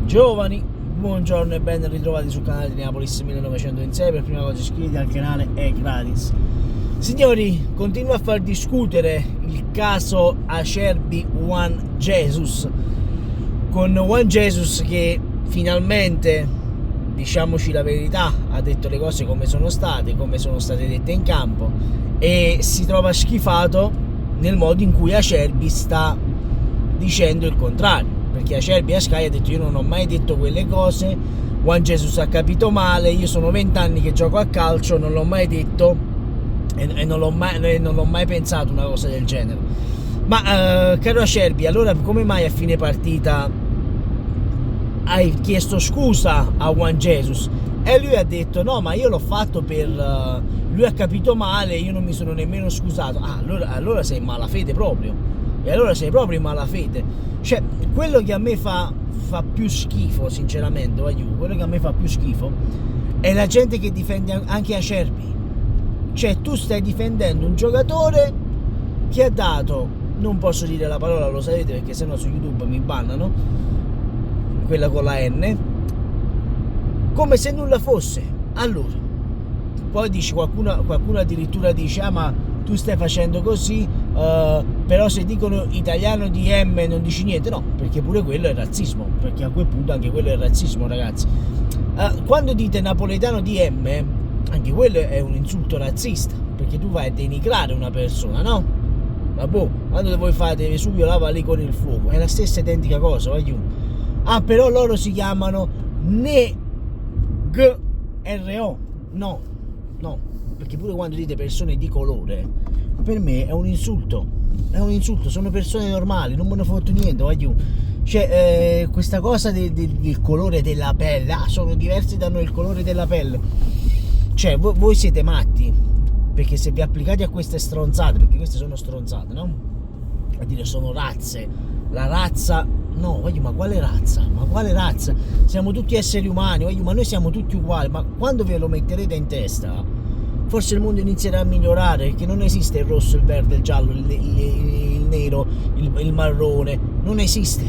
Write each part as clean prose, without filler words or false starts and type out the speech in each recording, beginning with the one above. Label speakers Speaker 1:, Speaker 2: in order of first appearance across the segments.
Speaker 1: Giovani, buongiorno e ben ritrovati sul canale di Neapolis 1926. Per prima cosa iscriviti al canale, è gratis. Signori, continua a far discutere il caso Acerbi Juan Jesus, con Juan Jesus che finalmente, diciamoci la verità, ha detto le cose come sono state dette in campo, e si trova schifato nel modo in cui Acerbi sta dicendo il contrario, perché Acerbi a Sky ha detto: io non ho mai detto quelle cose, Juan Jesus ha capito male, io sono 20 anni che gioco a calcio, non l'ho mai detto e non l'ho mai pensato una cosa del genere. Ma caro Acerbi, allora come mai a fine partita hai chiesto scusa a Juan Jesus? E lui ha detto: no, ma io l'ho fatto per lui ha capito male, io non mi sono nemmeno scusato. Allora sei in malafede proprio, e allora sei proprio in malafede. Cioè, quello che a me fa più schifo, sinceramente, quello che a me fa più schifo è la gente che difende anche Acerbi. Cioè, tu stai difendendo un giocatore che ha dato, non posso dire la parola, lo sapete, perché sennò su YouTube mi bannano, quella con la N, come se nulla fosse. Allora, poi dice qualcuno addirittura dice: ah, ma tu stai facendo così, però se dicono italiano di M non dici niente. No, perché pure quello è razzismo, perché a quel punto anche quello è razzismo, ragazzi. Quando dite napoletano di M, anche quello è un insulto razzista, perché tu vai a denigrare una persona, no? Ma boh, quando voi fate Vesuvio lava lì con il fuoco, è la stessa identica cosa, Ah, però loro si chiamano NEGRO. No, perché pure quando dite persone di colore, per me è un insulto, sono persone normali, non me ne foto niente, Cioè, questa cosa del colore della pelle, sono diversi da noi il colore della pelle. Cioè, voi siete matti, perché se vi applicate a queste stronzate, perché queste sono stronzate, no? A dire sono razze, la razza, no, ma quale razza? Ma quale razza? Siamo tutti esseri umani, ma noi siamo tutti uguali. Ma quando ve lo metterete in testa, forse il mondo inizierà a migliorare, perché non esiste il rosso, il verde, il giallo, il nero, il marrone, non esiste,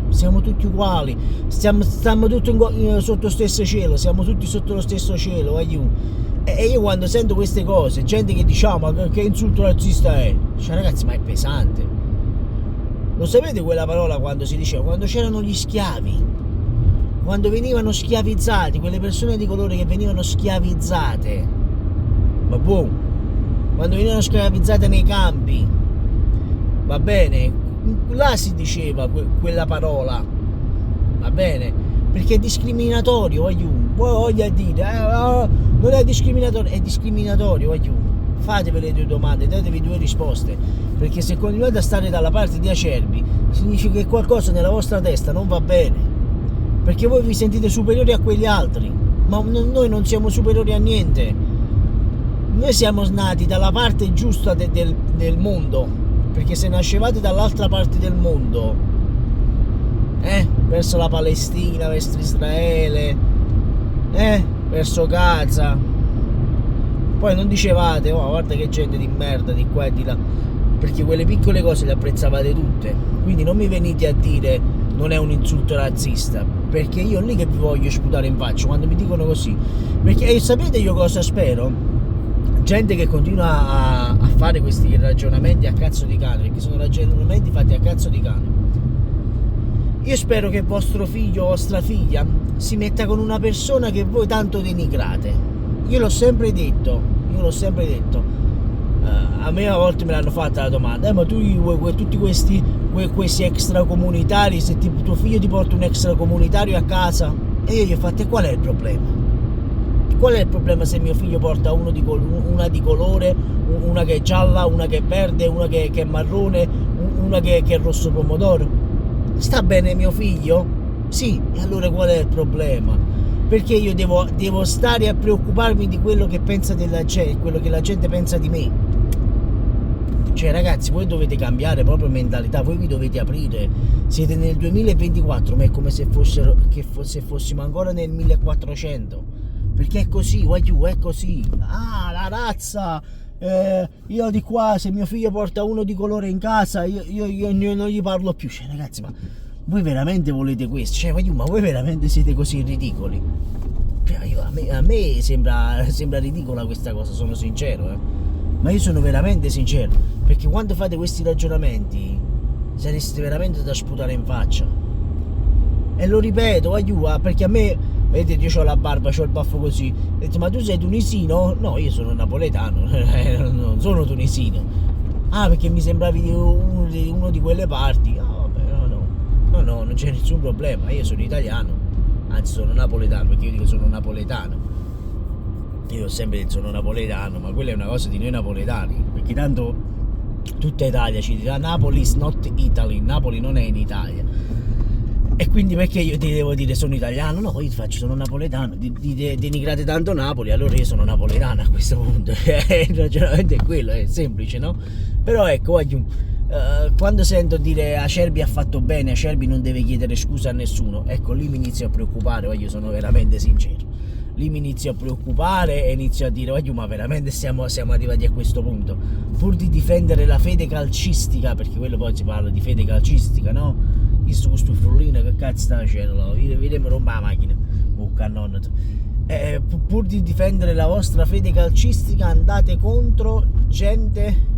Speaker 1: siamo tutti uguali, stiamo tutti sotto lo stesso cielo, siamo tutti sotto lo stesso cielo, E io quando sento queste cose, gente che dice: ma che insulto razzista è? Cioè, ragazzi, ma è pesante. Lo sapete quella parola quando si diceva, quando c'erano gli schiavi, quando venivano schiavizzati, quelle persone di colore che venivano schiavizzate, ma boh, quando venivano schiavizzate nei campi, va bene, là si diceva quella parola, va bene, perché è discriminatorio, voglia dire, non è discriminatorio, è discriminatorio, fatevi le due domande, datevi due risposte, perché se continuate a stare dalla parte di Acerbi significa che qualcosa nella vostra testa non va bene, perché voi vi sentite superiori a quegli altri, ma noi non siamo superiori a niente, noi siamo nati dalla parte giusta del mondo, perché se nascevate dall'altra parte del mondo, verso la Palestina, verso Israele, verso Gaza, poi non dicevate: oh, guarda che gente di merda di qua e di là, perché quelle piccole cose le apprezzavate tutte. Quindi non mi venite a dire non è un insulto razzista, perché io lì che vi voglio sputare in faccia quando mi dicono così, perché sapete io cosa spero? Gente che continua a fare questi ragionamenti a cazzo di cane, perché sono ragionamenti fatti a cazzo di cane. Io spero che vostro figlio o vostra figlia si metta con una persona che voi tanto denigrate. Io l'ho sempre detto. A me a volte me l'hanno fatta la domanda: ma tu tutti questi extracomunitari, se tuo figlio ti porta un extracomunitario a casa? E io gli ho fatto: e qual è il problema? Qual è il problema se mio figlio porta una di colore, una che è gialla, una che è verde, una che è marrone, una che è rosso pomodoro? Sta bene mio figlio? Sì, e allora qual è il problema? Perché io devo stare a preoccuparmi di quello che pensa della gente, quello che la gente pensa di me? Cioè, ragazzi, voi dovete cambiare proprio mentalità, voi vi dovete aprire. Siete nel 2024, ma è come se fossimo ancora nel 1400, perché è così, è così. La razza, io di qua, se mio figlio porta uno di colore in casa, io non gli parlo più. Cioè, ragazzi, voi veramente volete questo? Cioè, ma voi veramente siete così ridicoli? A me sembra ridicola questa cosa, sono sincero, ma io sono veramente sincero, perché quando fate questi ragionamenti sareste veramente da sputare in faccia. E lo ripeto, perché a me, vedete, io ho la barba, ho il baffo così. Ho detto, ma tu sei tunisino? No, io sono napoletano, non sono tunisino. Ah, perché mi sembravi uno di quelle parti. Ah, vabbè, no, non c'è nessun problema, io sono italiano. Anzi, sono napoletano, perché io dico sono napoletano. Io ho sempre detto sono napoletano, ma quella è una cosa di noi napoletani, perché tanto tutta Italia ci dirà Napoli is not Italy, Napoli non è in Italia. E quindi perché io ti devo dire sono italiano? No, io ti faccio sono napoletano, denigrate tanto Napoli, allora io sono napoletano a questo punto. Il ragionamento è quello, è semplice, no? Però ecco, quando sento dire Acerbi ha fatto bene, Acerbi non deve chiedere scusa a nessuno, ecco lì mi inizio a preoccupare, io sono veramente sincero. Lì mi inizio a preoccupare e inizio a dire ma veramente siamo arrivati a questo punto, pur di difendere la fede calcistica, perché quello poi si parla di fede calcistica, no? Visto questo frullino che cazzo sta facendo, vediamo rompa la macchina, cannone. Pur di difendere la vostra fede calcistica andate contro gente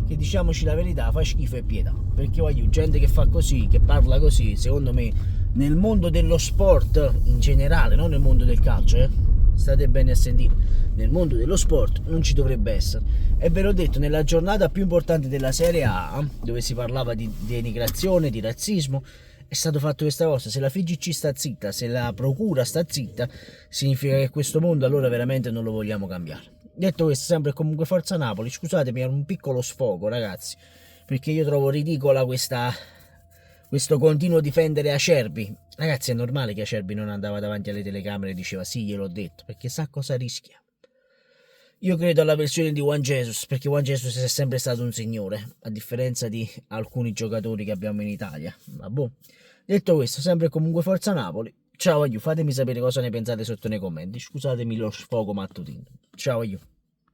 Speaker 1: che, diciamoci la verità, fa schifo e pietà, perché gente che fa così, che parla così, secondo me nel mondo dello sport in generale, non nel mondo del calcio, state bene a sentire, nel mondo dello sport non ci dovrebbe essere. E ve l'ho detto, nella giornata più importante della Serie A, dove si parlava di denigrazione, di razzismo, è stato fatto questa cosa. Se la FIGC sta zitta, se la procura sta zitta, significa che questo mondo allora veramente non lo vogliamo cambiare. Detto questo, sempre comunque forza Napoli. Scusatemi, è un piccolo sfogo, ragazzi, perché io trovo ridicola questo continuo difendere Acerbi. Ragazzi, è normale che Acerbi non andava davanti alle telecamere e diceva sì, gliel'ho detto, perché sa cosa rischia. Io credo alla versione di Juan Jesus, perché Juan Jesus è sempre stato un signore, a differenza di alcuni giocatori che abbiamo in Italia. Ma boh. Detto questo, sempre comunque forza Napoli. Ciao, fatemi sapere cosa ne pensate sotto nei commenti. Scusatemi lo sfogo mattutino. Ciao,